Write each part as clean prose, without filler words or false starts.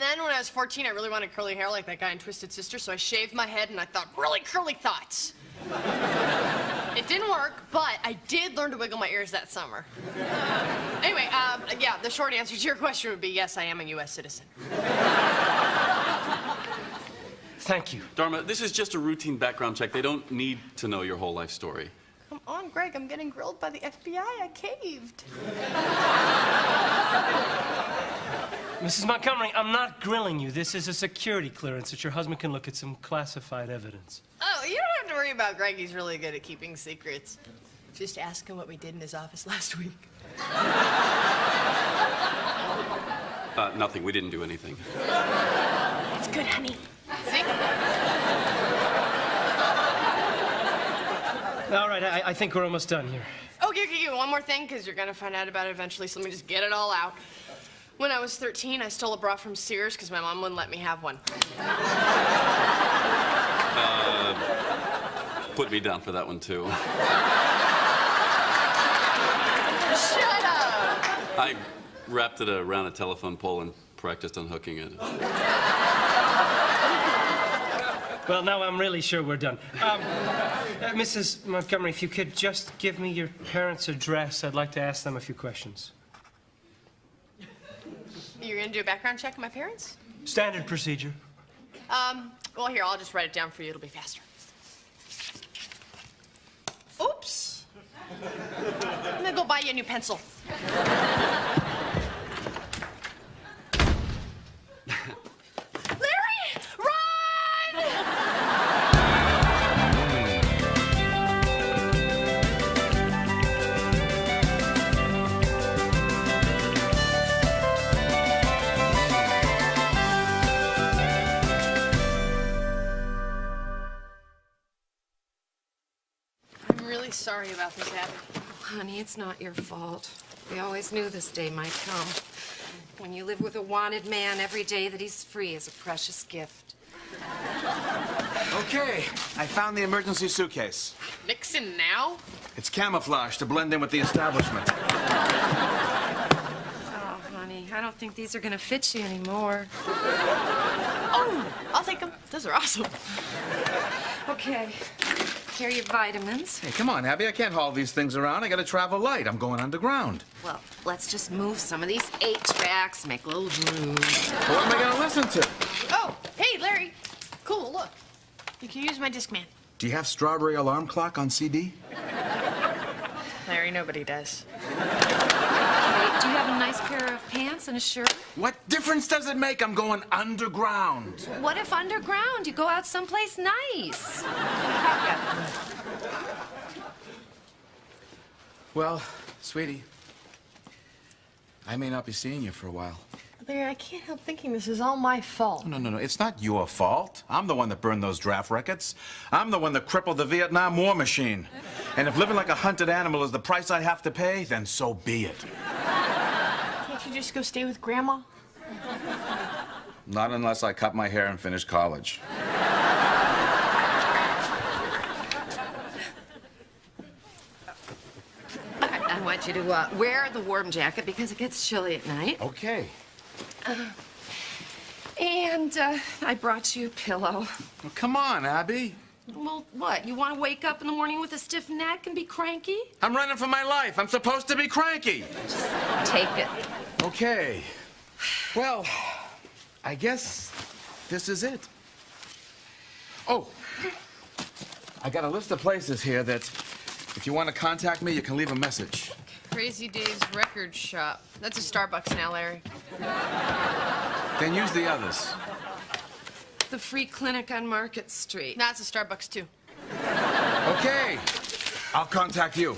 then when I was 14, I really wanted curly hair like that guy in Twisted Sister, so I shaved my head and I thought really curly thoughts. It didn't work, but I did learn to wiggle my ears that summer. Anyway, yeah, the short answer to your question would be yes, I am a U.S. citizen. Thank you. Dharma, this is just a routine background check. They don't need to know your whole life story. Come on, Greg, I'm getting grilled by the FBI. I caved. Mrs. Montgomery, I'm not grilling you. This is a security clearance that your husband can look at some classified evidence. Oh, you don't have to worry about Greg. He's really good at keeping secrets. Just ask him what we did in his office last week. Nothing. We didn't do anything. It's good, honey. See? All right, I think we're almost done here. Okay, one more thing, because you're going to find out about it eventually, so let me just get it all out. When I was 13, I stole a bra from Sears because my mom wouldn't let me have one. Put me down for that one, too. Shut up! I wrapped it around a telephone pole and practiced unhooking it. Well, now I'm really sure we're done. Mrs. Montgomery, if you could just give me your parents' address, I'd like to ask them a few questions. You're going to do a background check on my parents? Standard procedure. Well, here, I'll just write it down for you. It'll be faster. Oops. I'm going to go buy you a new pencil. Larry, run! I'm really sorry about this, Abby. Honey, it's not your fault. We always knew this day might come. When you live with a wanted man, every day that he's free is a precious gift. Okay, I found the emergency suitcase. Nixon now? It's camouflage to blend in with the establishment. Oh, honey, I don't think these are gonna fit you anymore. Oh, I'll take them. Those are awesome. Okay, here are your vitamins. Hey, come on, Abby, I can't haul these things around. I gotta travel light. I'm going underground. Well, let's just move some of these 8-tracks, make a little room. What am I gonna listen to? Oh, hey, Larry. Cool, look. You can use my Discman. Do you have Strawberry Alarm Clock on CD? Larry, nobody does. Hey, do you have a nice pair of pants and a shirt? What difference does it make? I'm going underground. What if underground you go out someplace nice? Well, sweetie, I may not be seeing you for a while. Larry, I can't help thinking this is all my fault. No. It's not your fault. I'm the one that burned those draft records. I'm the one that crippled the Vietnam War machine. And if living like a hunted animal is the price I have to pay, then so be it. Can't you just go stay with Grandma? Not unless I cut my hair and finish college. I want you to wear the warm jacket because it gets chilly at night. Okay. And I brought you a pillow. Well, come on, Abby. Well, what? You want to wake up in the morning with a stiff neck and be cranky? I'm running for my life. I'm supposed to be cranky. Just take it. Okay. Well, I guess this is it. Oh, I got a list of places here that if you want to contact me, you can leave a message. Crazy Dave's Record Shop. That's a Starbucks now, Larry. Then use the others. The free clinic on Market Street. That's a Starbucks, too. Okay. I'll contact you.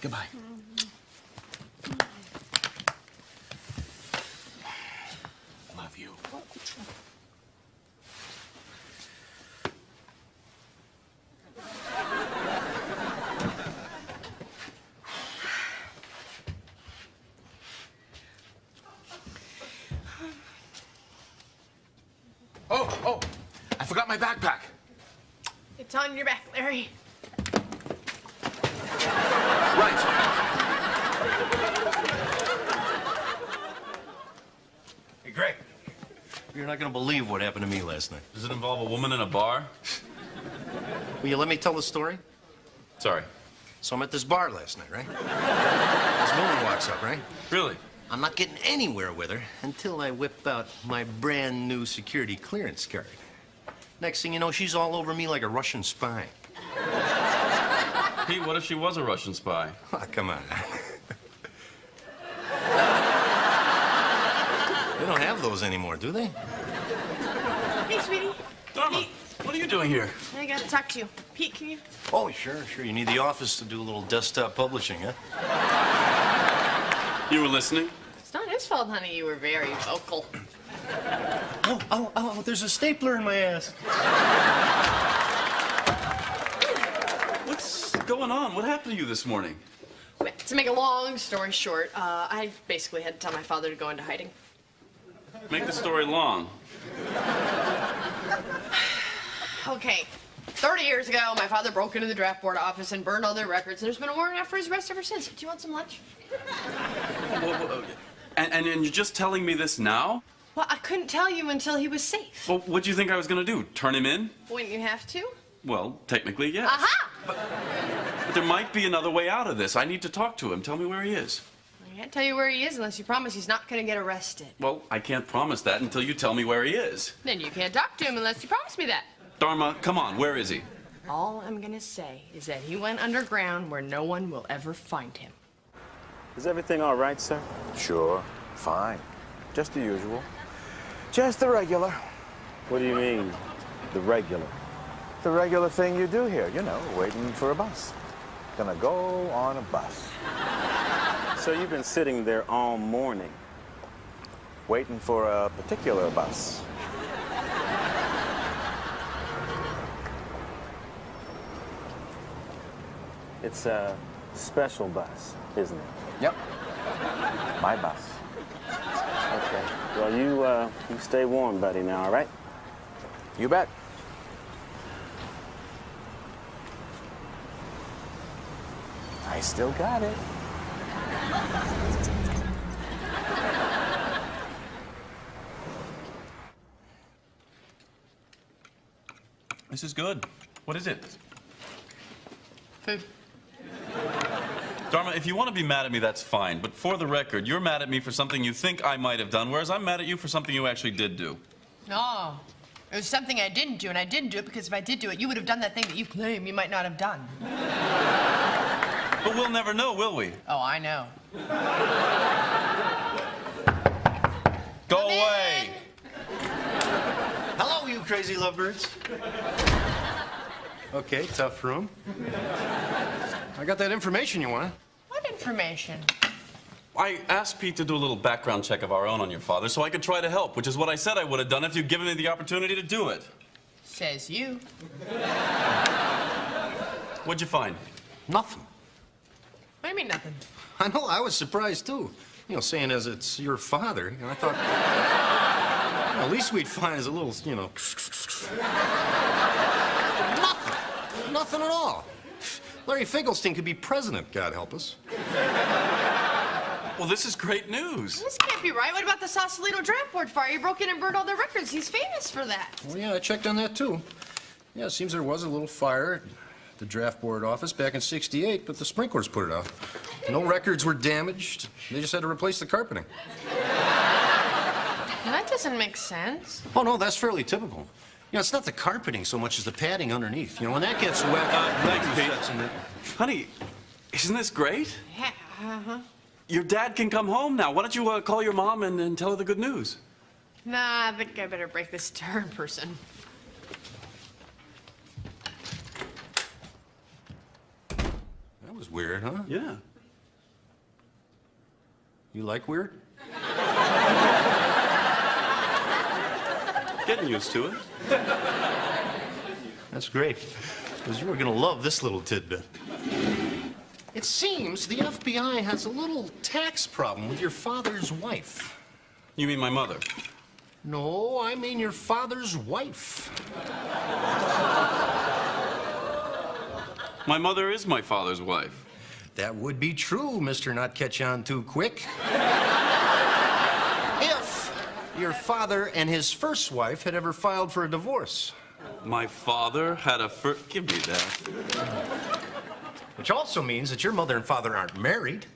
Goodbye. Love you. Oh, I forgot my backpack. It's on your back, Larry. Right. Hey, You're not gonna believe what happened to me last night. Does it involve a woman in a bar? Will you let me tell the story? Sorry. So I'm at this bar last night, right? This woman walks up, right? Really? I'm not getting anywhere with her until I whip out my brand new security clearance card. Next thing you know, she's all over me like a Russian spy. Pete, what if she was a Russian spy? Oh, come on. They don't have those anymore, do they? Hey, sweetie. Dharma, Pete. what are you doing here? I gotta talk to you. Pete, can you? Oh, sure. You need the office to do a little desktop publishing, huh? You were listening? It's not his fault, honey. You were very vocal. Oh, there's a stapler in my ass. What's going on? What happened to you this morning? To make a long story short, I basically had to tell my father to go into hiding. Make the story long. Okay. 30 years ago, my father broke into the draft board office and burned all their records, and there's been a warrant out for his arrest ever since. Do you want some lunch? And you're just telling me this now? Well, I couldn't tell you until he was safe. Well, what'd you think I was gonna do? Turn him in? Wouldn't you have to? Well, technically, yes. Aha! But there might be another way out of this. I need to talk to him. Tell me where he is. I can't tell you where he is unless you promise he's not gonna get arrested. Well, I can't promise that until you tell me where he is. Then you can't talk to him unless you promise me that. Dharma, come on, where is he? All I'm gonna say is that he went underground where no one will ever find him. Is everything all right, sir? Sure, fine. Just the usual. Just the regular. What do you mean, the regular? The regular thing you do here, you know, waiting for a bus. Gonna go on a bus. So you've been sitting there all morning? Waiting for a particular bus. It's a special bus, isn't it? Yep. My bus. Okay. Well, you stay warm, buddy, now, all right? You bet. I still got it. This is good. What is it? Food. Dharma, if you want to be mad at me, that's fine. But for the record, you're mad at me for something you think I might have done, whereas I'm mad at you for something you actually did do. No. It was something I didn't do, and I didn't do it because if I did do it, you would have done that thing that you claim you might not have done. But we'll never know, will we? Oh, I know. Go Come away! in. Hello, you crazy lovebirds. Okay, tough room. I got that information you wanted. What information? I asked Pete to do a little background check of our own on your father so I could try to help, which is what I said I would have done if you'd given me the opportunity to do it. Says you. What'd you find? Nothing. What do you mean nothing? I know, I was surprised too. You know, saying as it's your father, you know, I thought, at least we'd find is a little, you know. Nothing. Nothing at all. Larry Finkelstein could be president, God help us. Well, this is great news. This can't be right. What about the Sausalito draft board fire? You broke in and burned all their records. He's famous for that. Well, yeah, I checked on that too. Yeah, it seems there was a little fire at the draft board office back in '68, but the sprinklers put it out. No records were damaged. They just had to replace the carpeting. That doesn't make sense. Oh, no, that's fairly typical. You know, it's not the carpeting so much as the padding underneath. You know, when that gets wet, thanks, Pete. sets in it. Honey, isn't this great? Yeah, uh-huh. Your dad can come home now. Why don't you call your mom and tell her the good news? Nah, I think I better break this to her in person. That was weird, huh? Yeah. You like weird? Getting used to it. That's great, because you were going to love this little tidbit. It seems the FBI has a little tax problem with your father's wife. You mean my mother? No, I mean your father's wife. My mother is my father's wife. That would be true, Mr. Not Catch On Too Quick. If your your father and his first wife had ever filed for a divorce. My father had a Give me that. Which also means that your mother and father aren't married.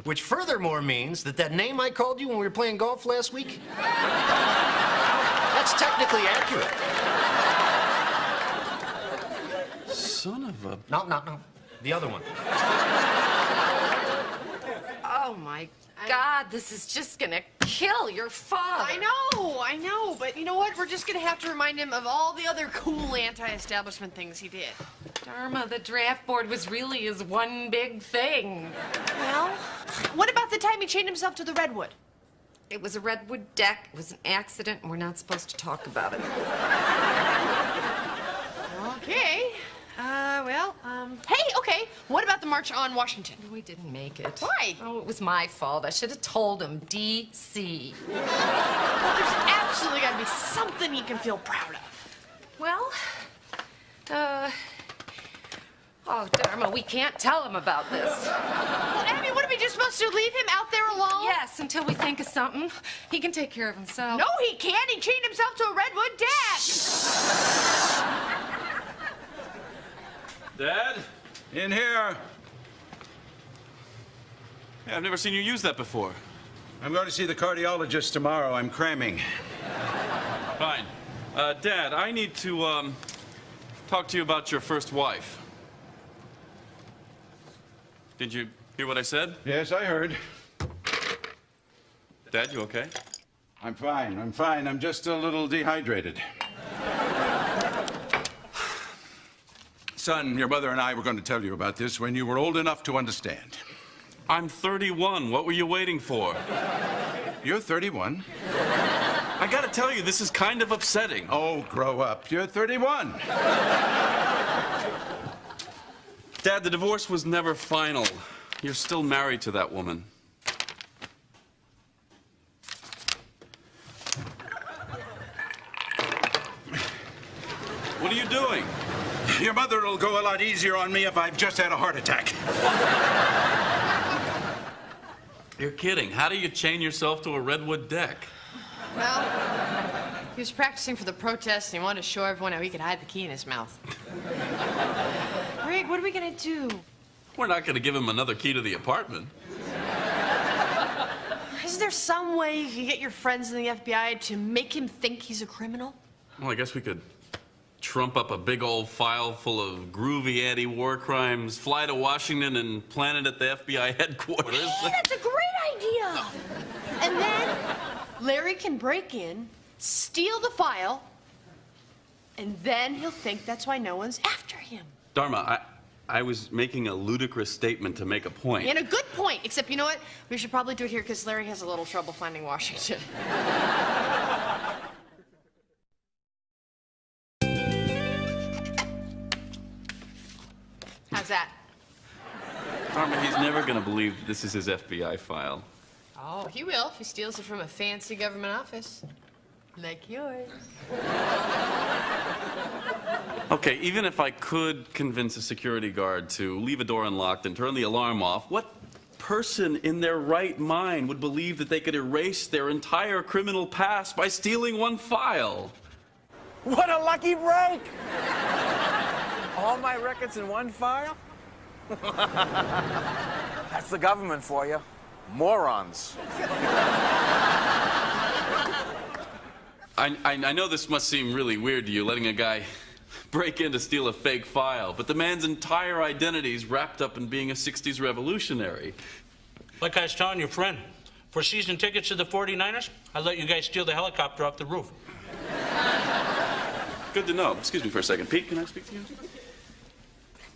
Which furthermore means that that name I called you when we were playing golf last week, that's technically accurate. Son of a... No. The other one. Oh, my God, this is just gonna kill your father. I know, but you know what? We're just gonna have to remind him of all the other cool anti-establishment things he did. Dharma, the draft board was really his one big thing. Well, what about the time he chained himself to the redwood? It was a redwood deck. It was an accident, and we're not supposed to talk about it. Okay. Hey, okay. What about the March on Washington? We didn't make it. Why? Oh, it was my fault. I should have told him. D.C. Well, there's absolutely got to be something he can feel proud of. Well, oh, Dharma, we can't tell him about this. Well, Abby, what are we just supposed to leave him out there alone? Yes, until we think of something. He can take care of himself. No, he can't. He chained himself to a redwood deck. Dad? In here. Yeah, I've never seen you use that before. I'm going to see the cardiologist tomorrow. I'm cramming. Fine. Dad, I need to, talk to you about your first wife. Did you hear what I said? Yes, I heard. Dad, you okay? I'm fine. I'm just a little dehydrated. Son, your mother and I were going to tell you about this when you were old enough to understand. I'm 31. What were you waiting for? You're 31? I gotta tell you, this is kind of upsetting. Oh, grow up. You're 31. Dad, the divorce was never final. You're still married to that woman. What are you doing? Your mother will go a lot easier on me if I've just had a heart attack. You're kidding. How do you chain yourself to a redwood deck? Well, he was practicing for the protest, and he wanted to show everyone how he could hide the key in his mouth. Greg, what are we gonna do? We're not gonna give him another key to the apartment. Isn't there some way you can get your friends in the FBI to make him think he's a criminal? Well, I guess we could trump up a big old file full of groovy anti-war crimes, fly to Washington, and plant it at the FBI headquarters. Hey, that's a great idea! And then Larry can break in, steal the file, and then he'll think that's why no one's after him. Dharma, I was making a ludicrous statement to make a point. And a good point, except you know what? We should probably do it here because Larry has a little trouble finding Washington. How's that? Dharma, he's never gonna believe this is his FBI file. Oh, he will if he steals it from a fancy government office. Like yours. Okay, even if I could convince a security guard to leave a door unlocked and turn the alarm off, what person in their right mind would believe that they could erase their entire criminal past by stealing one file? What a lucky break! All my records in one file? That's the government for you. Morons. I know this must seem really weird to you, letting a guy break in to steal a fake file, but the man's entire identity is wrapped up in being a 60s revolutionary. Like I was telling your friend, for season tickets to the 49ers, I let you guys steal the helicopter off the roof. Good to know. Excuse me for a second. Pete, can I speak to you?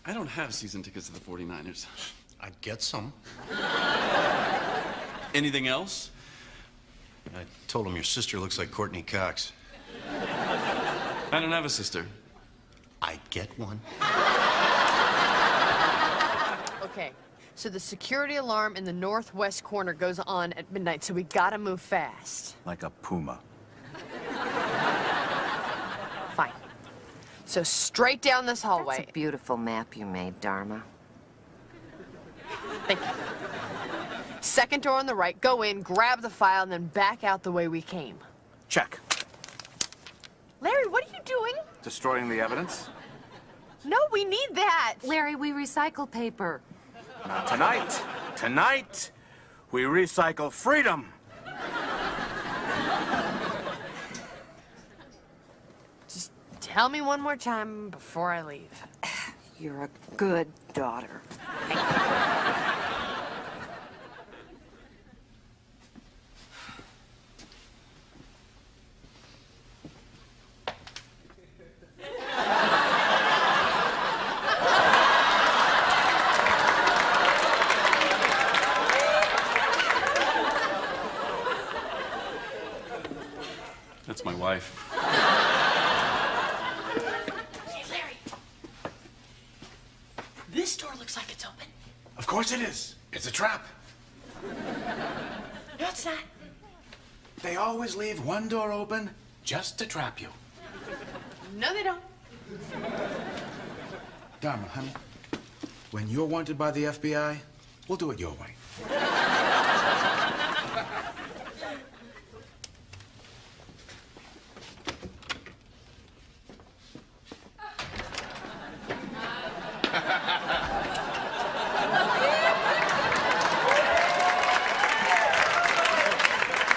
I don't have season tickets to the 49ers. I'd get some. Anything else? I told him your sister looks like Courtney Cox. I don't have a sister. I'd get one. Okay, so the security alarm in the northwest corner goes on at midnight, so we gotta move fast. Like a puma. Fine. So straight down this hallway. That's a beautiful map you made, Dharma. Thank you. Second door on the right, go in, grab the file, and then back out the way we came. Check. Larry, what are you doing? Destroying the evidence? No, we need that. Larry, we recycle paper. Not tonight. Tonight, we recycle freedom. Just tell me one more time before I leave. You're a good daughter. That's my wife. Hey, Larry. This door looks like it's open. Of course it is. It's a trap. No, it's not. They always leave one door open just to trap you. No, they don't. Dharma, honey, when you're wanted by the FBI, we'll do it your way.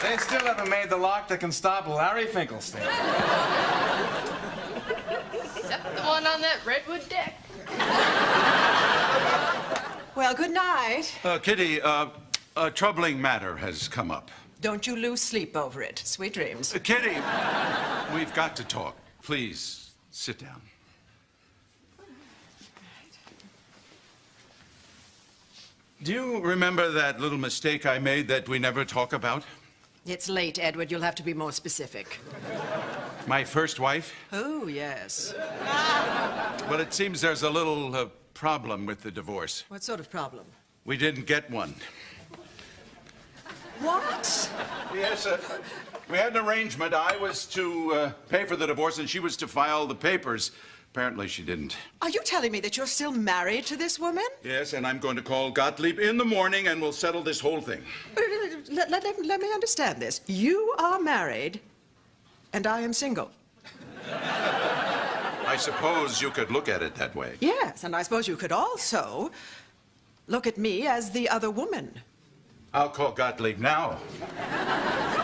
They still haven't made the lock that can stop Larry Finkelstein. Except the one on that redwood deck. Well, good night. Kitty, a troubling matter has come up. Don't you lose sleep over it. Sweet dreams. Kitty, we've got to talk. Please, sit down. Do you remember that little mistake I made that we never talk about? It's late, Edward. You'll have to be more specific. My first wife? Oh, yes. Well, it seems there's a little problem with the divorce. What sort of problem? We didn't get one. What? Yes, we had an arrangement. I was to pay for the divorce and she was to file the papers. Apparently she didn't. Are you telling me that you're still married to this woman? Yes, and I'm going to call Gottlieb in the morning and we'll settle this whole thing. Let me understand this. You are married, and I am single. I suppose you could look at it that way. Yes, and I suppose you could also look at me as the other woman. I'll call Gottlieb now.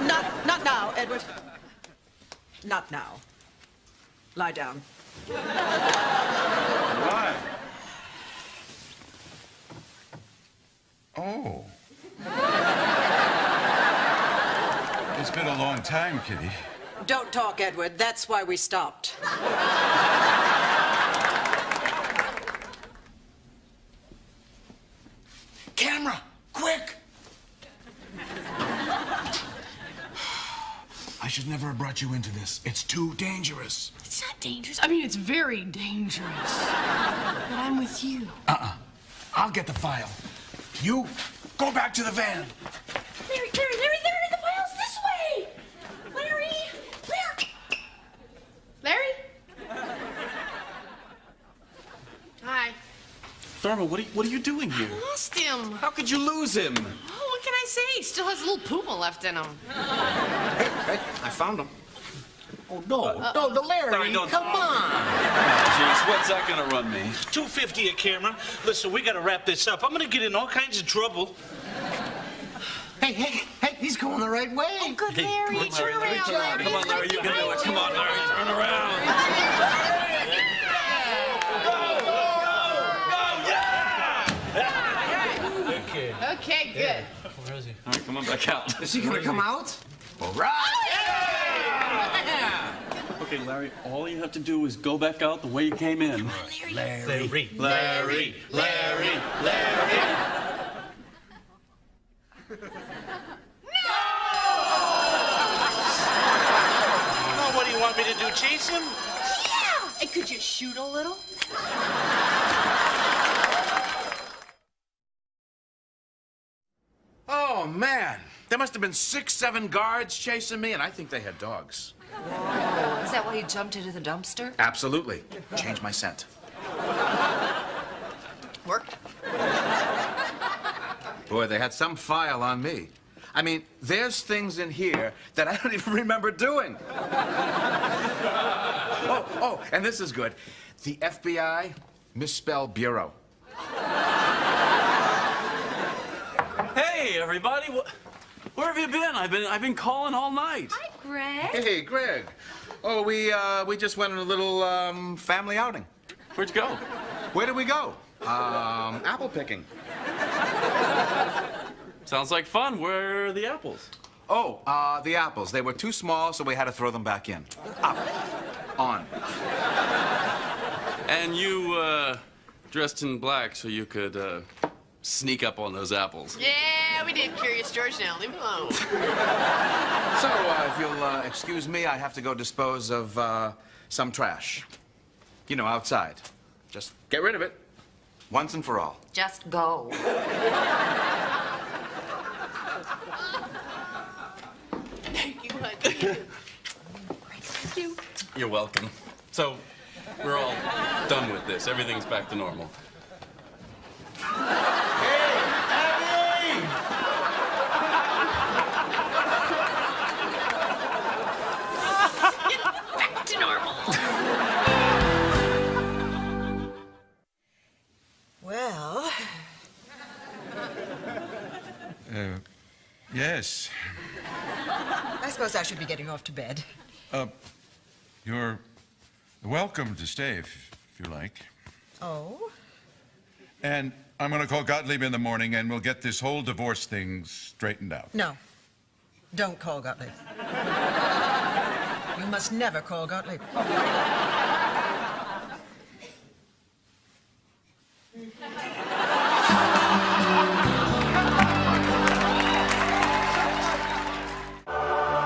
Not now, Edward. Not now. Lie down. Why? Oh. It's been a long time, Kitty. Don't talk, Edward. That's why we stopped. Camera, quick! I should never have brought you into this. It's too dangerous. It's not dangerous. I mean, it's very dangerous. But I'm with you. I'll get the file. You go back to the van. Larry, the file's this way! Larry! Hi. Dharma, what are you doing here? I lost him. How could you lose him? Oh, what can I say? He still has a little puma left in him. Hey, I found him. Oh, no, Larry, don't. come on. Jeez, what's that gonna run me? $250 a camera. Listen, we gotta wrap this up. I'm gonna get in all kinds of trouble. Hey, he's going the right way. Oh, good, Larry. Turn around, Larry. Come on, Larry, you can do it. Come on, Larry, turn around. Okay, good. Where is he? All right, come on back out. Is he gonna come out? All right. Okay, Larry, all you have to do is go back out the way you came in. Larry. Oh, what do you want me to do, chase him? Yeah! And could you shoot a little? Oh, man. There must have been 6, 7 guards chasing me, and I think they had dogs. Whoa. Is that why you jumped into the dumpster? Absolutely. Changed my scent. Worked. Boy, they had some file on me. I mean, there's things in here that I don't even remember doing. Oh, and this is good. The FBI misspelled bureau. Hey, everybody. Where have you been? I've been calling all night. Hi, Greg. Hey, Greg. Oh, we just went on a little family outing. Where'd you go? Where did we go? Apple picking. Sounds like fun. Where are the apples? Oh, the apples. They were too small, so we had to throw them back in. Up. On. And you dressed in black so you could sneak up on those apples. Yeah, we did, Curious George. Now leave him alone. So, if you'll excuse me, I have to go dispose of some trash. You know, outside. Just get rid of it. Once and for all. Just go. Thank you, honey. Thank you. You're welcome. So, we're all done with this. Everything's back to normal. Back to normal. Well, Yes. I suppose I should be getting off to bed. You're welcome to stay if you like. Oh? And I'm going to call Gottlieb in the morning, and we'll get this whole divorce thing straightened out. No. Don't call Gottlieb. You must never call Gottlieb.